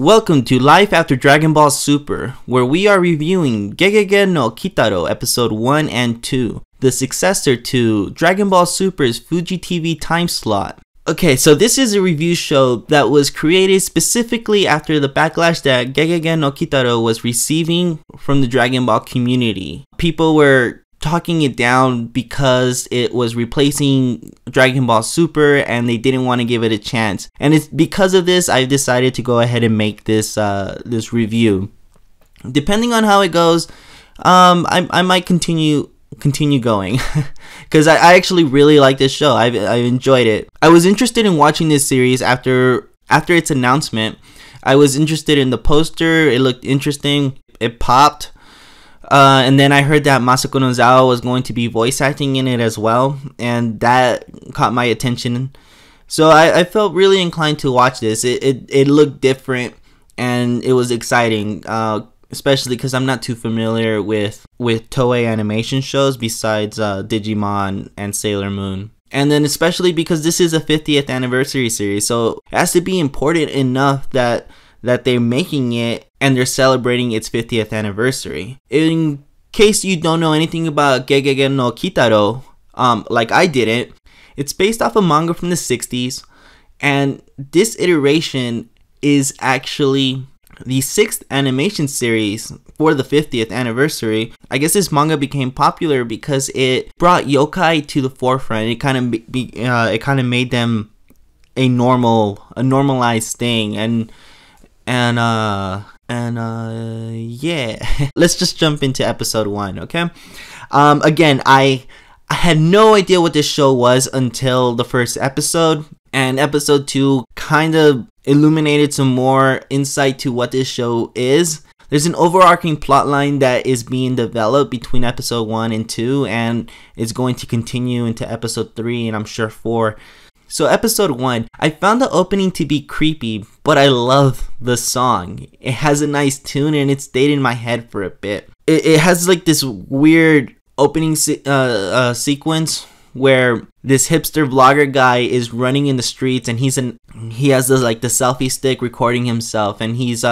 Welcome to Life After Dragon Ball Super, where we are reviewing GeGeGe no Kitaro Episode 1 and 2, the successor to Dragon Ball Super's Fuji TV time slot. Okay, so this is a review show that was created specifically after the backlash that GeGeGe no Kitaro was receiving from the Dragon Ball community. People were talking it down because it was replacing Dragon Ball Super and they didn't want to give it a chance. And it's because of this I've decided to go ahead and make this this review. Depending on how it goes, I might continue going because I actually really like this show. I enjoyed it. I was interested in watching this series after its announcement. I was interested in the poster. It looked interesting. It popped. And then I heard that Masako Nozawa was going to be voice acting in it as well, and that caught my attention. So I felt really inclined to watch this. It looked different, and it was exciting, especially because I'm not too familiar with Toei animation shows besides Digimon and Sailor Moon. And then especially because this is a 50th anniversary series, so it has to be important enough that they're making it and they're celebrating its 50th anniversary. In case you don't know anything about GeGeGe no Kitaro, like I didn't, it's based off a manga from the 60s, and this iteration is actually the 6th animation series for the 50th anniversary. I guess this manga became popular because it brought yokai to the forefront. It kind of made them a normalized thing, and yeah. Let's just jump into episode 1, okay? Again, I had no idea what this show was until the first episode, and episode 2 kind of illuminated some more insight to what this show is. There's an overarching plotline that is being developed between episode 1 and 2, and it's going to continue into episode 3 and I'm sure 4. So episode 1, I found the opening to be creepy, but I love the song. It has a nice tune and it stayed in my head for a bit. It has like this weird opening sequence where this hipster vlogger guy is running in the streets, and he has the selfie stick recording himself, and he's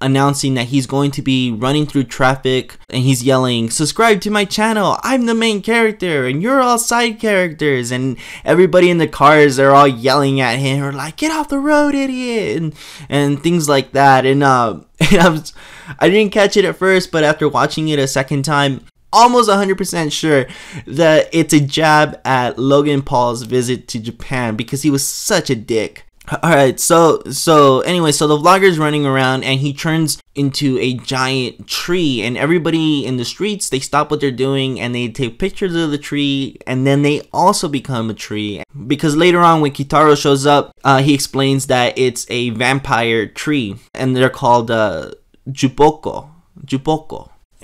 announcing that he's going to be running through traffic, and he's yelling, "Subscribe to my channel, I'm the main character and you're all side characters," and everybody in the cars are all yelling at him or like, "Get off the road, idiot," and things like that. And I didn't catch it at first, but after watching it a second time, almost 100% sure that it's a jab at Logan Paul's visit to Japan because he was such a dick. Alright, so anyway, so the vlogger's running around and he turns into a giant tree, and everybody in the streets, they stop what they're doing and they take pictures of the tree, and then they also become a tree. Because later on when Kitaro shows up, he explains that it's a vampire tree, and they're called Juboko.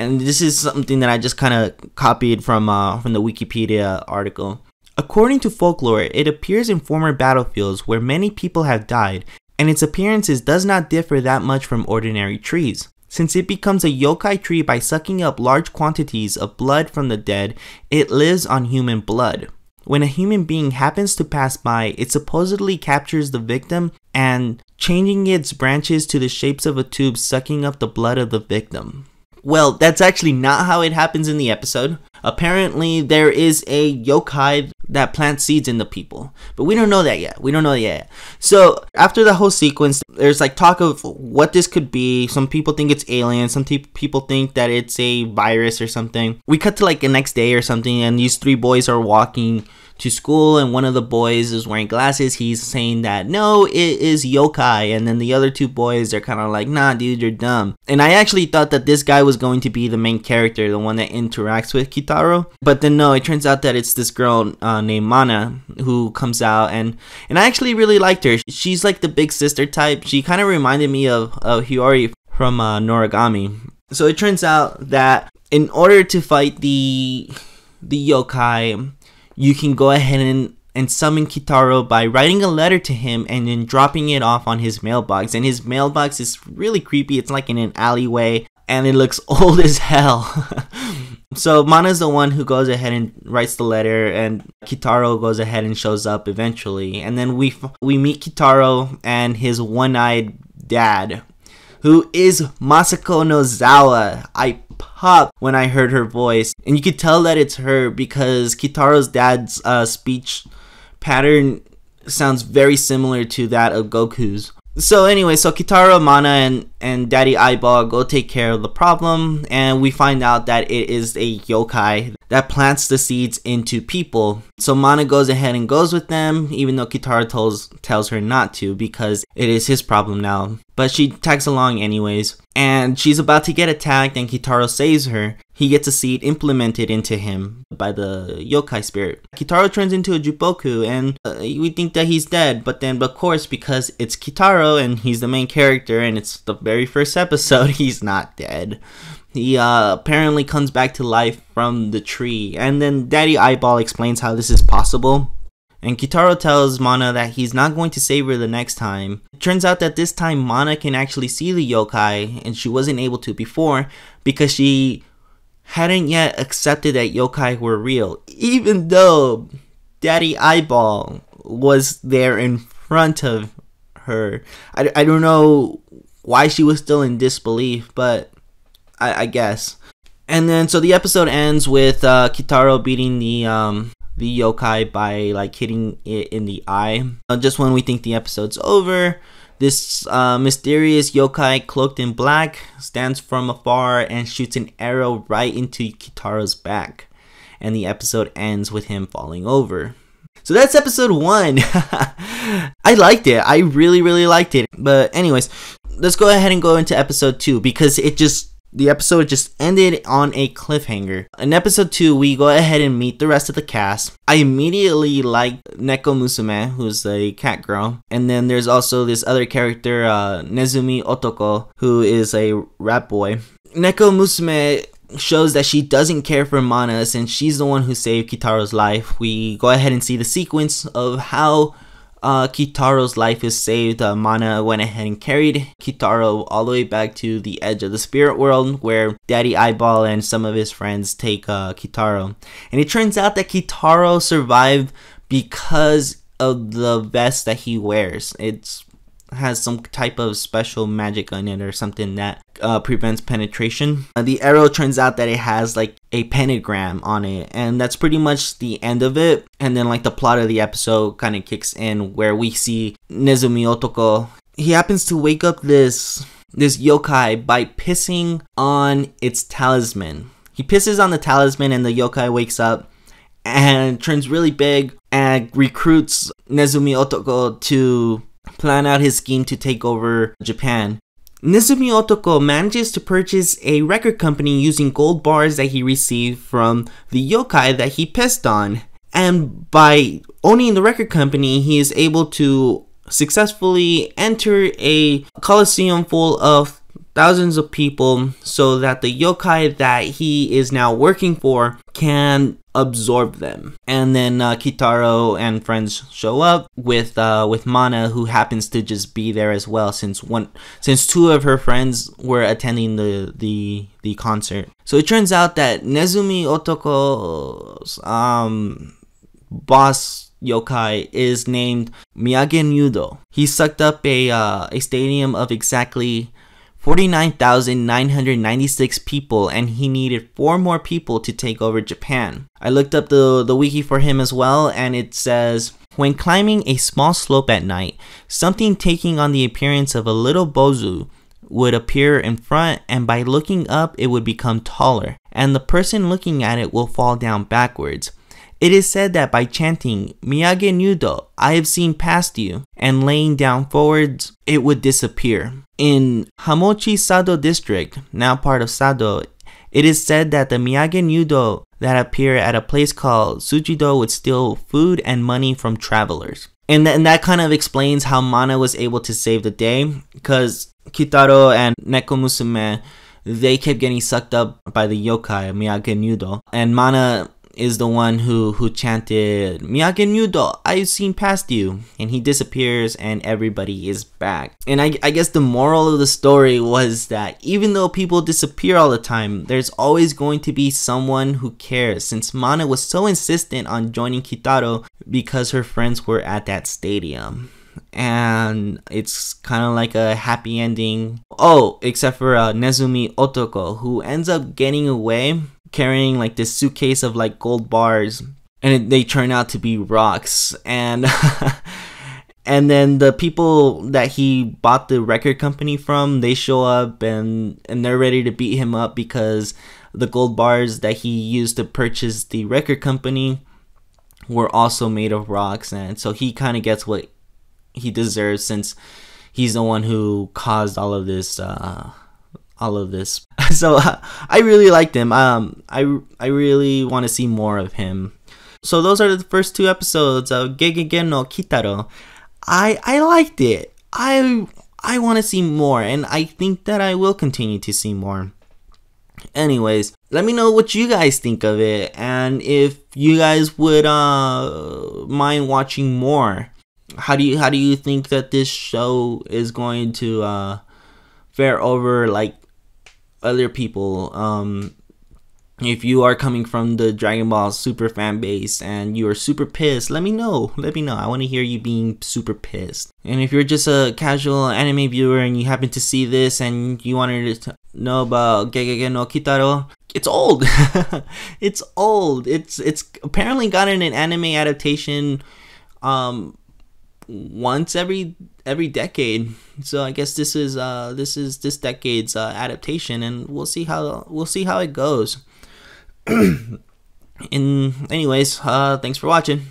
And this is something that I just kind of copied from the Wikipedia article. According to folklore, it appears in former battlefields where many people have died, and its appearances does not differ that much from ordinary trees. Since it becomes a yokai tree by sucking up large quantities of blood from the dead, it lives on human blood. When a human being happens to pass by, it supposedly captures the victim and changing its branches to the shapes of a tube, sucking up the blood of the victim. Well, that's actually not how it happens in the episode. Apparently, there is a yokai that plants seeds in the people, but we don't know that yet. So after the whole sequence, there's like talk of what this could be. Some people think it's aliens. Some people think that it's a virus or something. We cut to like the next day or something, and these 3 boys are walking to school, and one of the boys is wearing glasses. He's saying that no, it is yokai, and then the other 2 boys are kind of like, nah dude, you're dumb. And I actually thought that this guy was going to be the main character, the one that interacts with Kitaro, but then no, it turns out that it's this girl named Mana who comes out, and I actually really liked her. She's like the big sister type. She kind of reminded me of Hiyori from Noragami. So it turns out that in order to fight the yokai, you can go ahead and summon Kitaro by writing a letter to him and then dropping it off on his mailbox. And his mailbox is really creepy. It's like in an alleyway, and it looks old as hell. So Mana's the one who goes ahead and writes the letter, and Kitaro goes ahead and shows up eventually. And then we meet Kitaro and his one-eyed dad, who is Masako Nozawa. I popped when I heard her voice, and you could tell that it's her because Kitaro's dad's speech pattern sounds very similar to that of Goku's. So anyway, so Kitaro, Mana, and Daddy Eyeball go take care of the problem, and we find out that it is a yokai that plants the seeds into people. So Mana goes ahead and goes with them, even though Kitaro tells her not to because it is his problem now. But she tags along anyways, and she's about to get attacked, and Kitaro saves her. He gets a seed implemented into him by the yokai spirit. Kitaro turns into a Juboku, and we think that he's dead, but then of course, because it's Kitaro and he's the main character and it's the very first episode, he's not dead. He apparently comes back to life from the tree, and then Daddy Eyeball explains how this is possible. And Kitaro tells Mana that he's not going to save her the next time. It turns out that this time Mana can actually see the yokai, and she wasn't able to before because she hadn't yet accepted that yokai were real, even though Daddy Eyeball was there in front of her. I don't know why she was still in disbelief, but I guess. And then so the episode ends with Kitaro beating the yokai by like hitting it in the eye. Just when we think the episode's over, this mysterious yokai cloaked in black stands from afar and shoots an arrow right into Kitaro's back. And the episode ends with him falling over. So that's episode 1. I liked it. I really liked it. But anyways, let's go ahead and go into episode 2 because the episode just ended on a cliffhanger. In episode 2, we go ahead and meet the rest of the cast. I immediately liked Neko Musume, who's a cat girl. And then there's also this other character, Nezumi Otoko, who is a rat boy. Neko Musume shows that she doesn't care for Mana since she's the one who saved Kitaro's life. We go ahead and see the sequence of how Kitaro's life is saved. Mana went ahead and carried Kitaro all the way back to the edge of the spirit world where Daddy Eyeball and some of his friends take Kitaro. And it turns out that Kitaro survived because of the vest that he wears. It has some type of special magic on it or something that prevents penetration. The arrow turns out that it has like a pentagram on it, and that's pretty much the end of it. And then like the plot of the episode kind of kicks in where we see Nezumi Otoko. He happens to wake up this yokai by pissing on its talisman. He pisses on the talisman and the yokai wakes up and turns really big and recruits Nezumi Otoko to plan out his scheme to take over Japan. Nezumi Otoko manages to purchase a record company using gold bars that he received from the yokai that he pissed on. And by owning the record company, he is able to successfully enter a coliseum full of thousands of people so that the yokai that he is now working for can absorb them. And then Kitaro and friends show up with Mana, who happens to just be there as well since two of her friends were attending the concert. So it turns out that Nezumi Otoko's boss yokai is named Miyage Nudo. He sucked up a stadium of exactly 49,996 people, and he needed 4 more people to take over Japan. I looked up the wiki for him as well, and it says, when climbing a small slope at night, something taking on the appearance of a little bozu would appear in front, and by looking up it would become taller, and the person looking at it will fall down backwards. It is said that by chanting, Miyage Nudo, I have seen past you, and laying down forwards, it would disappear. In Hamochi Sado district, now part of Sado, it is said that the Miyage Nudo that appear at a place called Tsujido would steal food and money from travelers. And that kind of explains how Mana was able to save the day, because Kitaro and Neko Musume, they kept getting sucked up by the yokai, Miyage Nudo, and Mana is the one who chanted, Miyage Nudo, I've seen past you, and he disappears and everybody is back. And I guess the moral of the story was that even though people disappear all the time, there's always going to be someone who cares, since Mana was so insistent on joining Kitaro because her friends were at that stadium. and it's kind of like a happy ending. Oh, except for Nezumi Otoko, who ends up getting away carrying like this suitcase of like gold bars, and they turn out to be rocks. And and then the people that he bought the record company from, they show up and they're ready to beat him up because the gold bars that he used to purchase the record company were also made of rocks. And so he kind of gets what he deserves, since he's the one who caused all of this. So I really liked him. I really want to see more of him. So those are the first 2 episodes of GeGeGe no Kitaro. I liked it. I want to see more, and I think that I will continue to see more. Anyways, let me know what you guys think of it, and if you guys would mind watching more. How do you think that this show is going to fare over like other people? If you are coming from the Dragon Ball Super fan base and you are super pissed, let me know. I want to hear you being super pissed. And if you're just a casual anime viewer and you happen to see this and you wanted to know about GeGeGe no Kitaro, it's old. It's old. It's apparently gotten an anime adaptation once every decade. So I guess this is this decade's adaptation, and we'll see how it goes. Anyways, thanks for watching.